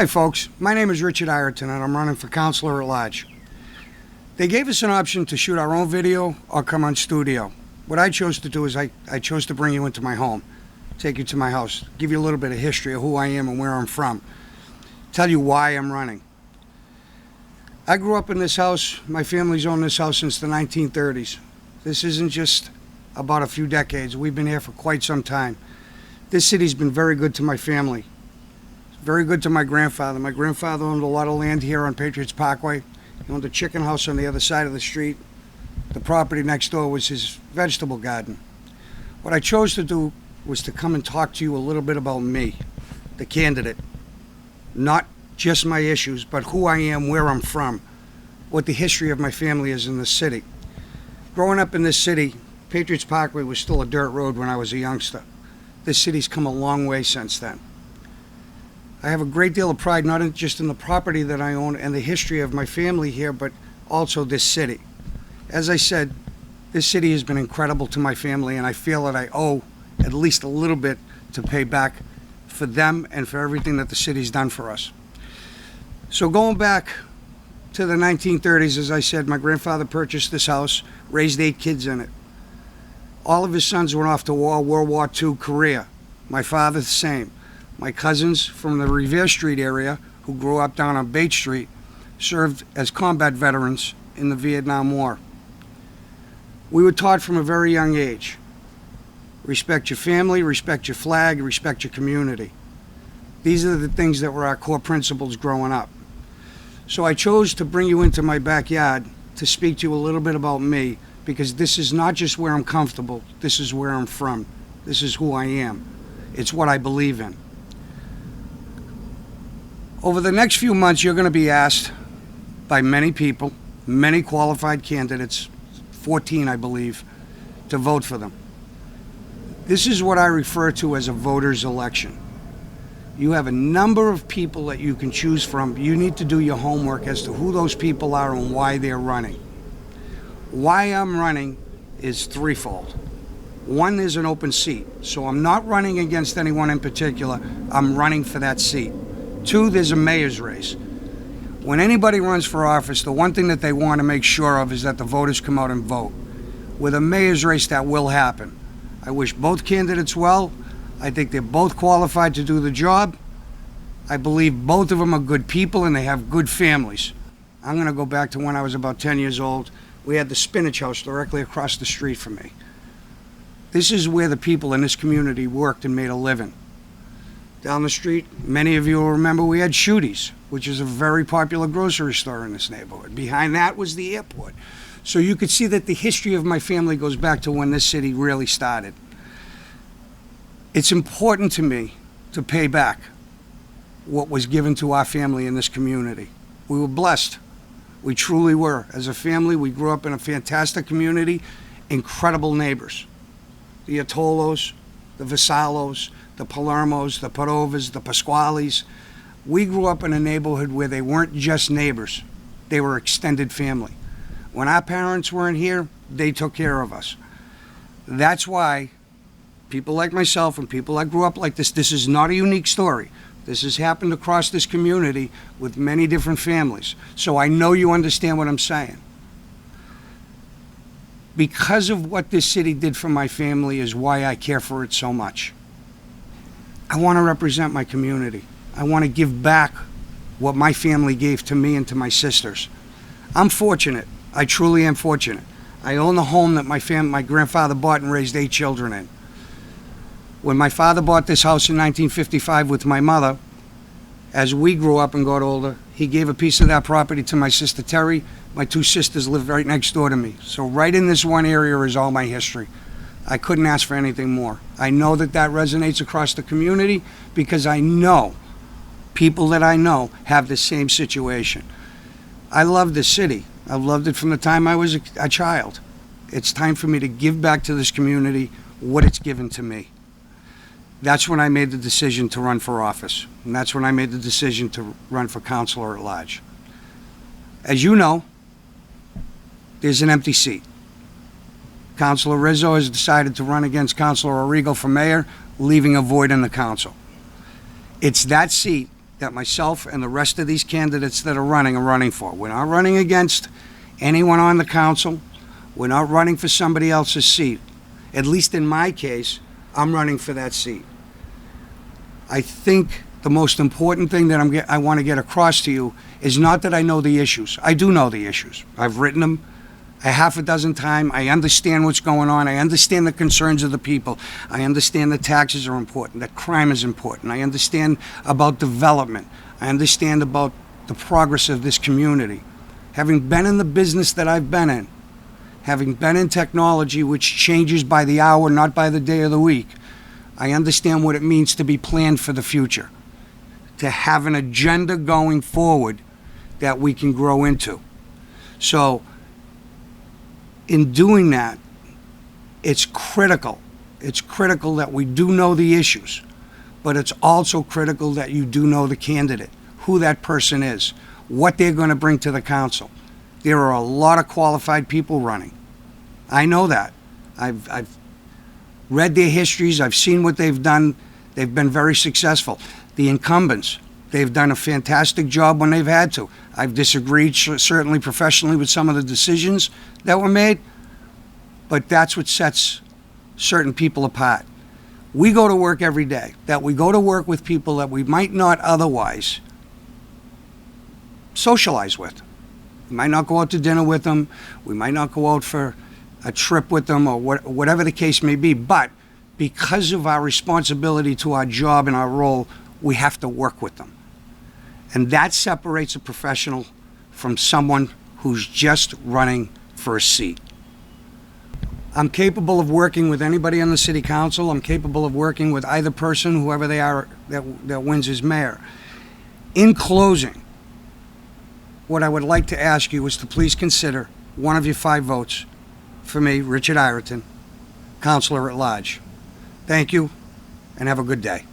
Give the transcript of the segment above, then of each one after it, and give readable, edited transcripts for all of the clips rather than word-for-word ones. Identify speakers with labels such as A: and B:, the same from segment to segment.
A: Hi folks, my name is Richie Ireton and I'm running for Councilor at Large. They gave us an option to shoot our own video or come on studio. What I chose to do is I chose to bring you into my home, take you to my house, give you a little bit of history of who I am and where I'm from, tell you why I'm running. I grew up in this house. My family's owned this house since the 1930s. This isn't just about a few decades. We've been here for quite some time. This city's been very good to my family. Very good to my grandfather. My grandfather owned a lot of land here on Patriots Parkway. He owned a chicken house on the other side of the street. The property next door was his vegetable garden. What I chose to do was to come and talk to you a little bit about me, the candidate. Not just my issues, but who I am, where I'm from, what the history of my family is in this city. Growing up in this city, Patriots Parkway was still a dirt road when I was a youngster. This city's come a long way since then. I have a great deal of pride, not just in the property that I own and the history of my family here, but also this city. As I said, this city has been incredible to my family, and I feel that I owe at least a little bit to pay back for them and for everything that the city's done for us. So going back to the 1930s, as I said, my grandfather purchased this house, raised 8 kids in it. All of his sons went off to war, World War II, Korea. My father, the same. My cousins from the Revere Street area, who grew up down on Bates Street, served as combat veterans in the Vietnam War. We were taught from a very young age, respect your family, respect your flag, respect your community. These are the things that were our core principles growing up. So I chose to bring you into my backyard to speak to you a little bit about me, because this is not just where I'm comfortable, this is where I'm from. This is who I am. It's what I believe in. Over the next few months, you're going to be asked by many people, many qualified candidates, 14 I believe, to vote for them. This is what I refer to as a voter's election. You have a number of people that you can choose from. You need to do your homework as to who those people are and why they're running. Why I'm running is threefold. One is an open seat, so I'm not running against anyone in particular. I'm running for that seat. 2, there's a mayor's race. When anybody runs for office, the one thing that they want to make sure of is that the voters come out and vote. With a mayor's race, that will happen. I wish both candidates well. I think they're both qualified to do the job. I believe both of them are good people and they have good families. I'm going to go back to when I was about 10 years old. We had the Spinach House directly across the street from me. This is where the people in this community worked and made a living. Down the street, many of you will remember, we had Shooties, which is a very popular grocery store in this neighborhood. Behind that was the airport. So you could see that the history of my family goes back to when this city really started. It's important to me to pay back what was given to our family in this community. We were blessed. We truly were. As a family, we grew up in a fantastic community, incredible neighbors. The Atolos, the Vasalos, the Palermos, the Padovas, the Pasquales. We grew up in a neighborhood where they weren't just neighbors. They were extended family. When our parents weren't here, they took care of us. That's why people like myself and people that grew up like this is not a unique story. This has happened across this community with many different families. So I know you understand what I'm saying. Because of what this city did for my family is why I care for it so much. I want to represent my community. I want to give back what my family gave to me and to my sisters. I'm fortunate. I truly am fortunate. I own the home that my grandfather bought and raised 8 children in. When my father bought this house in 1955 with my mother, as we grew up and got older, he gave a piece of that property to my sister Terry. My 2 sisters live right next door to me. So right in this one area is all my history. I couldn't ask for anything more. I know that that resonates across the community because I know people that I know have the same situation. I love this city. I've loved it from the time I was a child. It's time for me to give back to this community what it's given to me. That's when I made the decision to run for office. And that's when I made the decision to run for Councilor at Large. As you know, there's an empty seat. Councilor Rizzo has decided to run against Councilor Arrigo for mayor, leaving a void in the council. It's that seat that myself and the rest of these candidates that are running for. We're not running against anyone on the council. We're not running for somebody else's seat. At least in my case, I'm running for that seat. I think the most important thing that I want to get across to you is not that I know the issues. I do know the issues. I've written them a half a dozen times. I understand what's going on. I understand the concerns of the people. I understand that taxes are important, that crime is important. I understand about development. I understand about the progress of this community. Having been in the business that I've been in, having been in technology, which changes by the hour, not by the day of the week, I understand what it means to be planned for the future, to have an agenda going forward that we can grow into. So in doing that, it's critical. It's critical that we do know the issues, but it's also critical that you do know the candidate, who that person is, what they're going to bring to the council. There are a lot of qualified people running. I know that. I've read their histories. I've seen what they've done. They've been very successful. The incumbents, they've done a fantastic job when they've had to. I've disagreed, certainly professionally, with some of the decisions that were made, but that's what sets certain people apart. We go to work every day, that we go to work with people that we might not otherwise socialize with. We might not go out to dinner with them. We might not go out for a trip with them, or whatever the case may be, but because of our responsibility to our job and our role, we have to work with them. And that separates a professional from someone who's just running for a seat. I'm capable of working with anybody on the city council. I'm capable of working with either person, whoever they are, that wins as mayor. In closing, what I would like to ask you is to please consider one of your 5 votes for me, Richie Ireton, Councilor at Large. Thank you, and have a good day.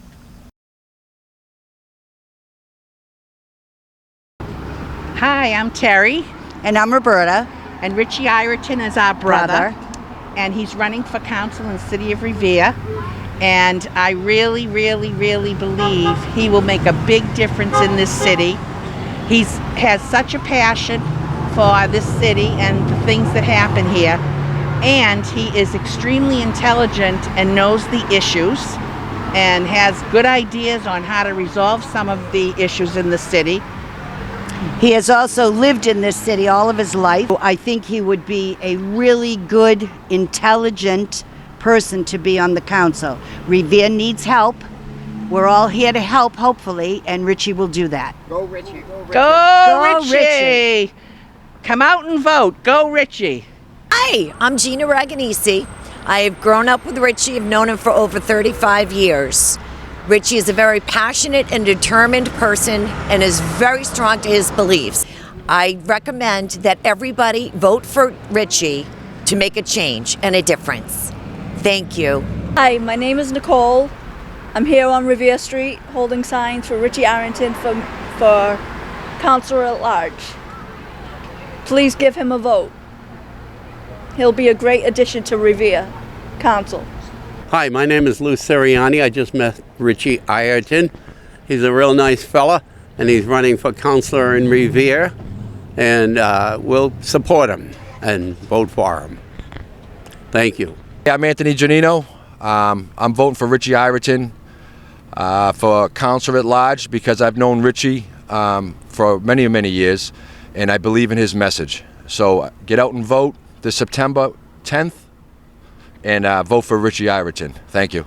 B: Hi, I'm Terry.
C: And I'm Roberta.
B: And Richie Ireton is our brother. And he's running for council in the city of Revere. And I really, really, really believe he will make a big difference in this city. He has such a passion for this city and the things that happen here. And he is extremely intelligent and knows the issues and has good ideas on how to resolve some of the issues in the city.
C: He has also lived in this city all of his life. I think he would be a really good, intelligent person to be on the council. Revere needs help. We're all here to help, hopefully, and Richie will do that.
B: Go, Richie. Go, Richie. Come out and vote. Go, Richie.
D: Hi, I'm Gina Raganisi. I've grown up with Richie. I've known him for over 35 years. Richie is a very passionate and determined person and is very strong to his beliefs. I recommend that everybody vote for Richie to make a change and a difference. Thank you.
E: Hi, my name is Nicole. I'm here on Revere Street holding signs for Richie Ireton for Councilor at Large. Please give him a vote. He'll be a great addition to Revere Council.
F: Hi, my name is Lou Sirianni. I just met Richie Ireton. He's a real nice fella, and he's running for councilor in Revere, and we'll support him and vote for him. Thank you.
G: I'm Anthony Giannino. I'm voting for Richie Ireton for councilor at large because I've known Richie for many, many years, and I believe in his message. So get out and vote this September 10th and vote for Richie Ireton. Thank you.